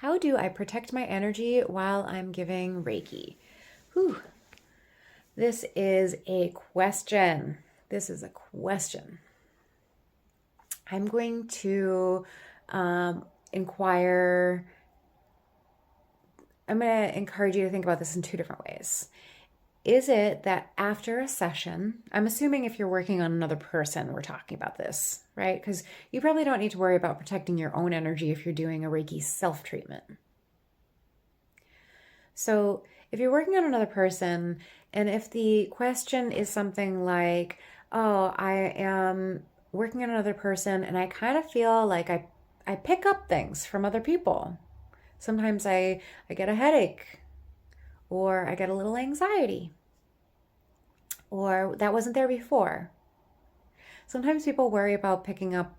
How do I protect my energy while I'm giving Reiki? Whew. This is a question. This is a question. I'm going to inquire. I'm going to encourage you to think about this in two different ways. Is it that after a session, I'm assuming if you're working on another person, we're talking about this, right? Because you probably don't need to worry about protecting your own energy if you're doing a Reiki self treatment. So if you're working on another person, and if the question is something like, oh, I am working on another person and I kind of feel like I pick up things from other people. Sometimes I get a headache, or I get a little anxiety, or that wasn't there before. Sometimes people worry about picking up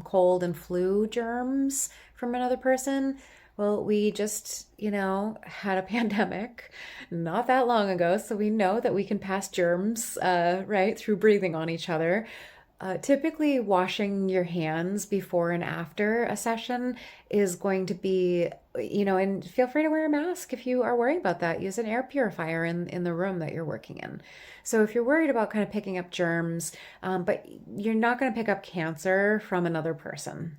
cold and flu germs from another person. Well, we just, had a pandemic not that long ago, so we know that we can pass germs, right, through breathing on each other. Typically, washing your hands before and after a session is going to be, and feel free to wear a mask if you are worried about that. Use an air purifier in the room that you're working in. So if you're worried about kind of picking up germs, but you're not going to pick up cancer from another person.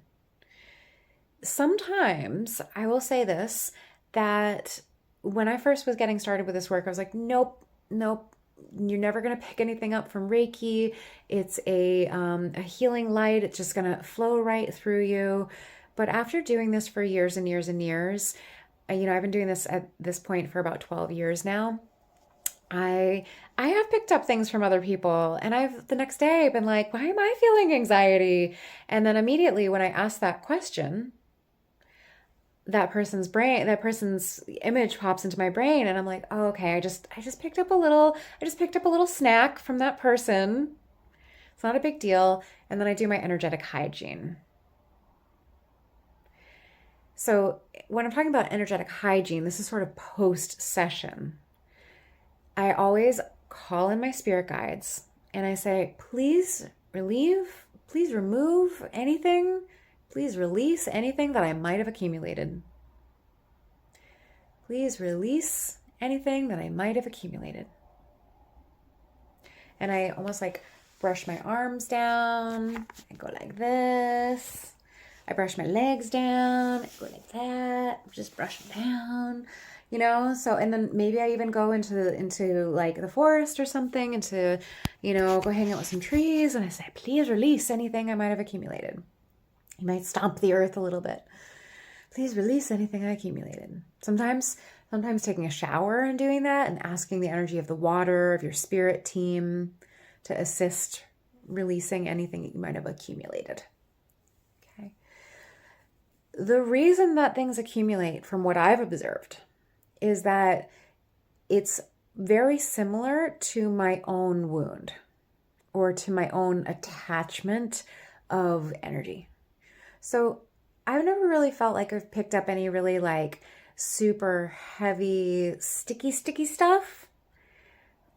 Sometimes I will say this, that when I first was getting started with this work, I was like, nope, nope, you're never going to pick anything up from Reiki. It's a healing light. It's just going to flow right through you. But after doing this for years and years and years, I've been doing this at this point for about 12 years now. I have picked up things from other people, and I've the next day been like, why am I feeling anxiety? And then immediately when I ask that question, that person's image pops into my brain, and I'm like, oh, okay, I just picked up a little snack from that person. It's not a big deal. And then I do my energetic hygiene. So when I'm talking about energetic hygiene, this is sort of post session. I always call in my spirit guides and I say, please remove anything, please release anything that I might have accumulated. Please release anything that I might have accumulated. And I almost like brush my arms down. I go like this. I brush my legs down. I go like that. Just brush them down. So, and then maybe I even go into like the forest or something, go hang out with some trees, and I say, please release anything I might have accumulated. You might stomp the earth a little bit. Please release anything I accumulated. Sometimes taking a shower and doing that and asking the energy of the water, of your spirit team, to assist releasing anything that you might have accumulated. Okay. The reason that things accumulate, from what I've observed, is that it's very similar to my own wound or to my own attachment of energy. So I've never really felt like I've picked up any really like super heavy, sticky stuff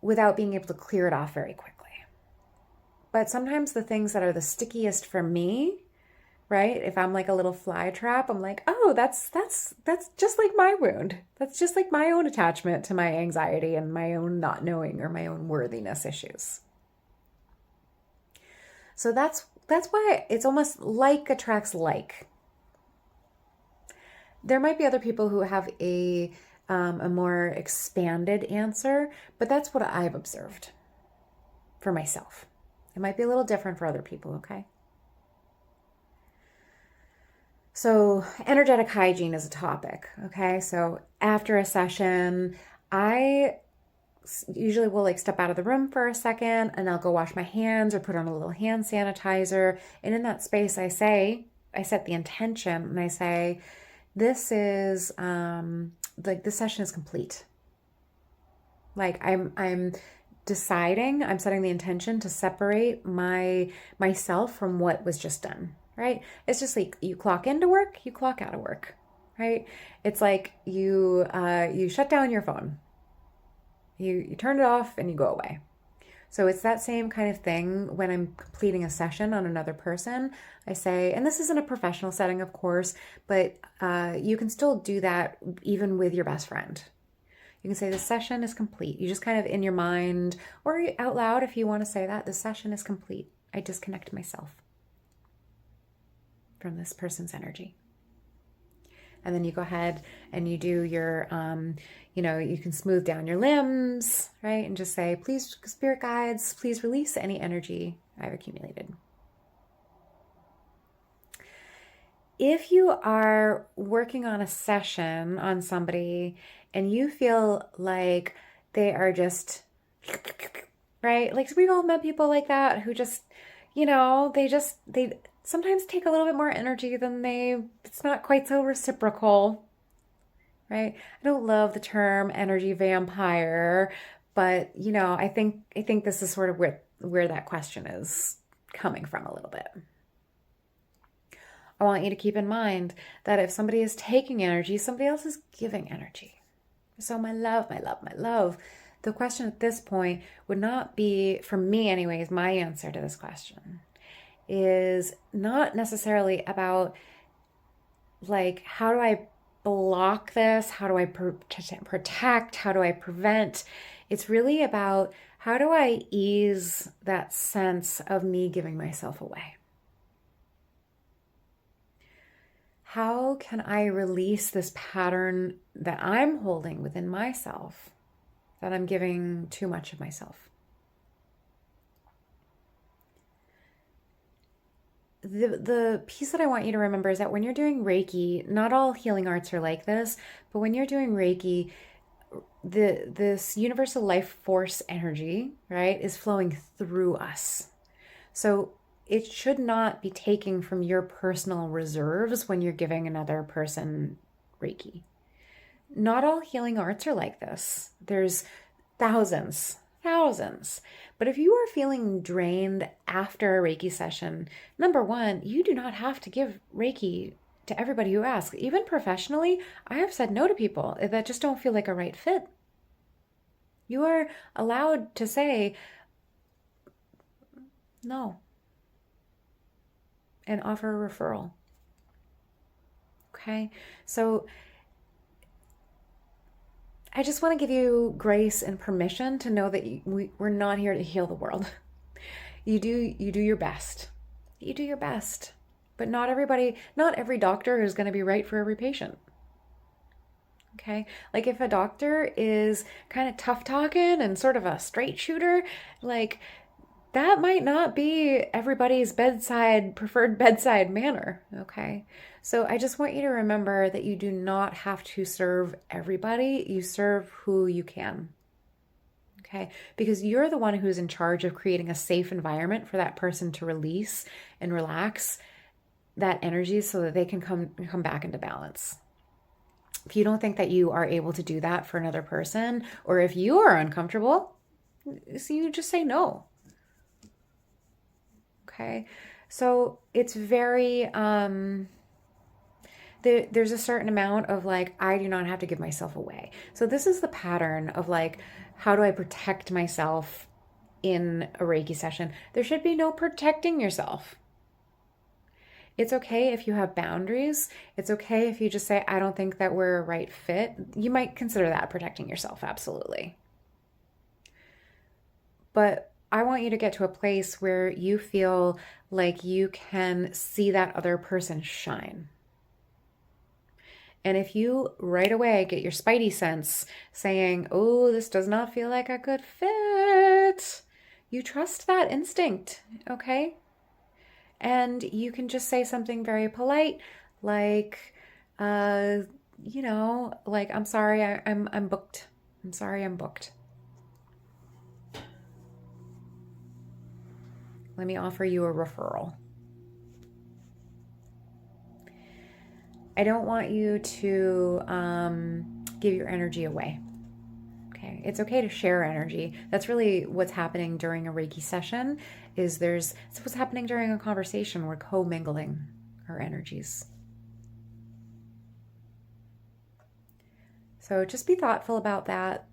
without being able to clear it off very quickly. But sometimes the things that are the stickiest for me, right? If I'm like a little fly trap, I'm like, oh, that's just like my wound. That's just like my own attachment to my anxiety and my own not knowing or my own worthiness issues. So that's why it's almost like attracts like. There might be other people who have a more expanded answer, but that's what I've observed for myself. It might be a little different for other people, okay? So energetic hygiene is a topic, okay? So after a session, I usually will like step out of the room for a second, and I'll go wash my hands or put on a little hand sanitizer. And in that space, I set the intention, and I say, this is this session is complete. Like I'm deciding, I'm setting the intention to separate myself from what was just done. Right? It's just like you clock into work, you clock out of work, right? It's like you shut down your phone, you turn it off and you go away. So it's that same kind of thing when I'm completing a session on another person. I say, and this isn't a professional setting, of course, but you can still do that even with your best friend. You can say the session is complete. You just kind of in your mind or out loud if you want to say that, the session is complete. I disconnect myself from this person's energy. And then you go ahead and you do your, you can smooth down your limbs, right? And just say, please, spirit guides, please release any energy I've accumulated. If you are working on a session on somebody and you feel like they are just, right? Like we've all met people like that who just, they sometimes take a little bit more energy than it's not quite so reciprocal, right? I don't love the term energy vampire, but I think this is sort of where that question is coming from a little bit. I want you to keep in mind that if somebody is taking energy, somebody else is giving energy. So my love, the question at this point would not be, for me anyways, my answer to this question is not necessarily about like, how do I block this? How do I protect? How do I prevent? It's really about how do I ease that sense of me giving myself away? How can I release this pattern that I'm holding within myself, that I'm giving too much of myself? The piece that I want you to remember is that when you're doing Reiki, not all healing arts are like this, but when you're doing Reiki, this universal life force energy, right, is flowing through us. So it should not be taking from your personal reserves when you're giving another person Reiki. Not all healing arts are like this. There's thousands. But if you are feeling drained after a Reiki session, number one, you do not have to give Reiki to everybody who asks. Even professionally, I have said no to people that just don't feel like a right fit. You are allowed to say no and offer a referral. Okay? So I just want to give you grace and permission to know that we're not here to heal the world. You do your best. You do your best. But not every doctor is going to be right for every patient. Okay? Like if a doctor is kind of tough talking and sort of a straight shooter, like that might not be everybody's preferred bedside manner, okay? So I just want you to remember that you do not have to serve everybody. You serve who you can, okay? Because you're the one who's in charge of creating a safe environment for that person to release and relax that energy so that they can come back into balance. If you don't think that you are able to do that for another person, or if you are uncomfortable, so you just say no. Okay, so it's very, there's a certain amount of like, I do not have to give myself away. So this is the pattern of like, how do I protect myself in a Reiki session? There should be no protecting yourself. It's okay if you have boundaries. It's okay if you just say, I don't think that we're a right fit. You might consider that protecting yourself, absolutely. But I want you to get to a place where you feel like you can see that other person shine. And if you right away get your spidey sense saying, oh, this does not feel like a good fit, you trust that instinct, okay? And you can just say something very polite, like, like, I'm sorry, I'm booked. I'm sorry, I'm booked. Let me offer you a referral. I don't want you to give your energy away. Okay, it's okay to share energy. That's really what's happening during a Reiki session. It's what's happening during a conversation. We're co-mingling our energies. So just be thoughtful about that.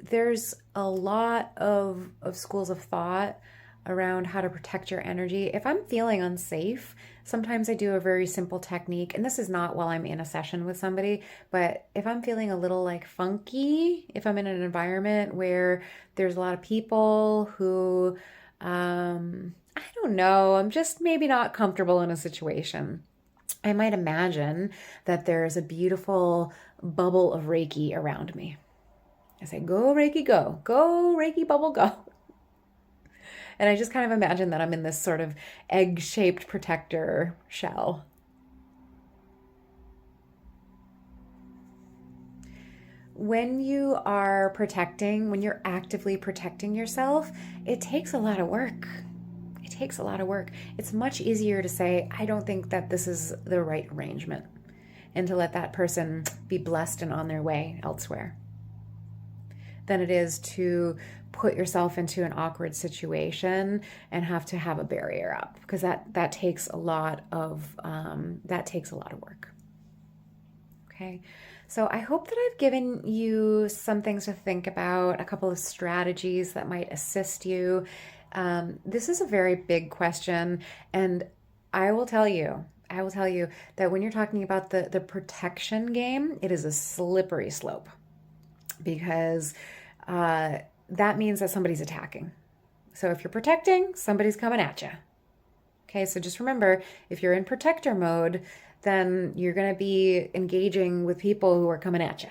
there's a lot of schools of thought around how to protect your energy. If I'm feeling unsafe, sometimes I do a very simple technique, and this is not while I'm in a session with somebody, but if I'm feeling a little like funky, if I'm in an environment where there's a lot of people who, I don't know, I'm just maybe not comfortable in a situation. I might imagine that there's a beautiful bubble of Reiki around me. I say, go Reiki, go. Go Reiki bubble, go. And I just kind of imagine that I'm in this sort of egg-shaped protector shell. When you are protecting, when you're actively protecting yourself, it takes a lot of work. It takes a lot of work. It's much easier to say, I don't think that this is the right arrangement, and to let that person be blessed and on their way elsewhere, than it is to put yourself into an awkward situation and have to have a barrier up, because that takes a lot of work. Okay, so I hope that I've given you some things to think about, a couple of strategies that might assist you. This is a very big question, and I will tell you that when you're talking about the protection game, it is a slippery slope, because that means that somebody's attacking. So if you're protecting, somebody's coming at you. Okay, so just remember, if you're in protector mode, then you're going to be engaging with people who are coming at you.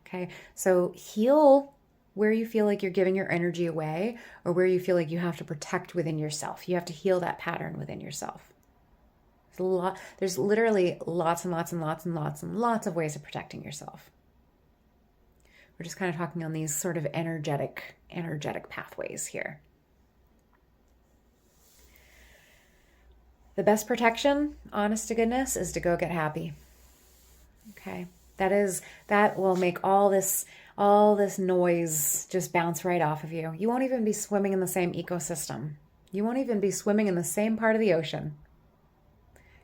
Okay, so heal where you feel like you're giving your energy away, or where you feel like you have to protect within yourself. You have to heal that pattern within yourself. There's literally lots and lots and lots and lots and lots of ways of protecting yourself. We're just kind of talking on these sort of energetic pathways here. The best protection, honest to goodness, is to go get happy. Okay. That will make all this noise just bounce right off of you. You won't even be swimming in the same ecosystem. You won't even be swimming in the same part of the ocean.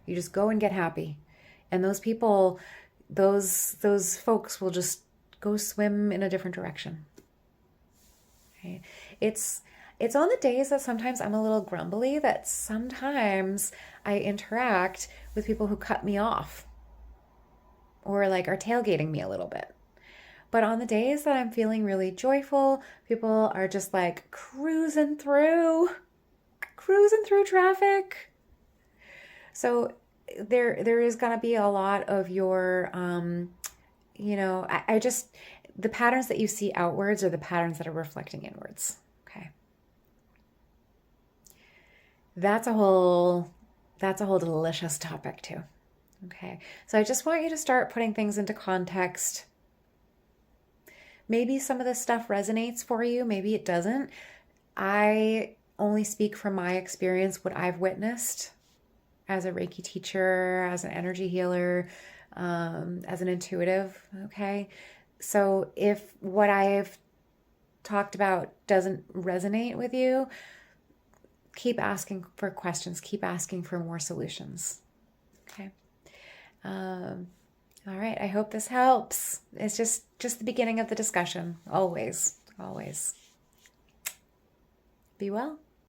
You just go and get happy. And those people, those folks will just go swim in a different direction. Okay. It's on the days that sometimes I'm a little grumbly that sometimes I interact with people who cut me off, or like are tailgating me a little bit. But on the days that I'm feeling really joyful, people are just like cruising through traffic. So there is going to be a lot of your, the patterns that you see outwards are the patterns that are reflecting inwards. Okay. That's a whole delicious topic too. Okay. So I just want you to start putting things into context. Maybe some of this stuff resonates for you. Maybe it doesn't. I only speak from my experience, what I've witnessed as a Reiki teacher, as an energy healer, as an intuitive. Okay. So if what I've talked about doesn't resonate with you, keep asking for questions, keep asking for more solutions. Okay. All right. I hope this helps. It's just the beginning of the discussion. Always. Be well.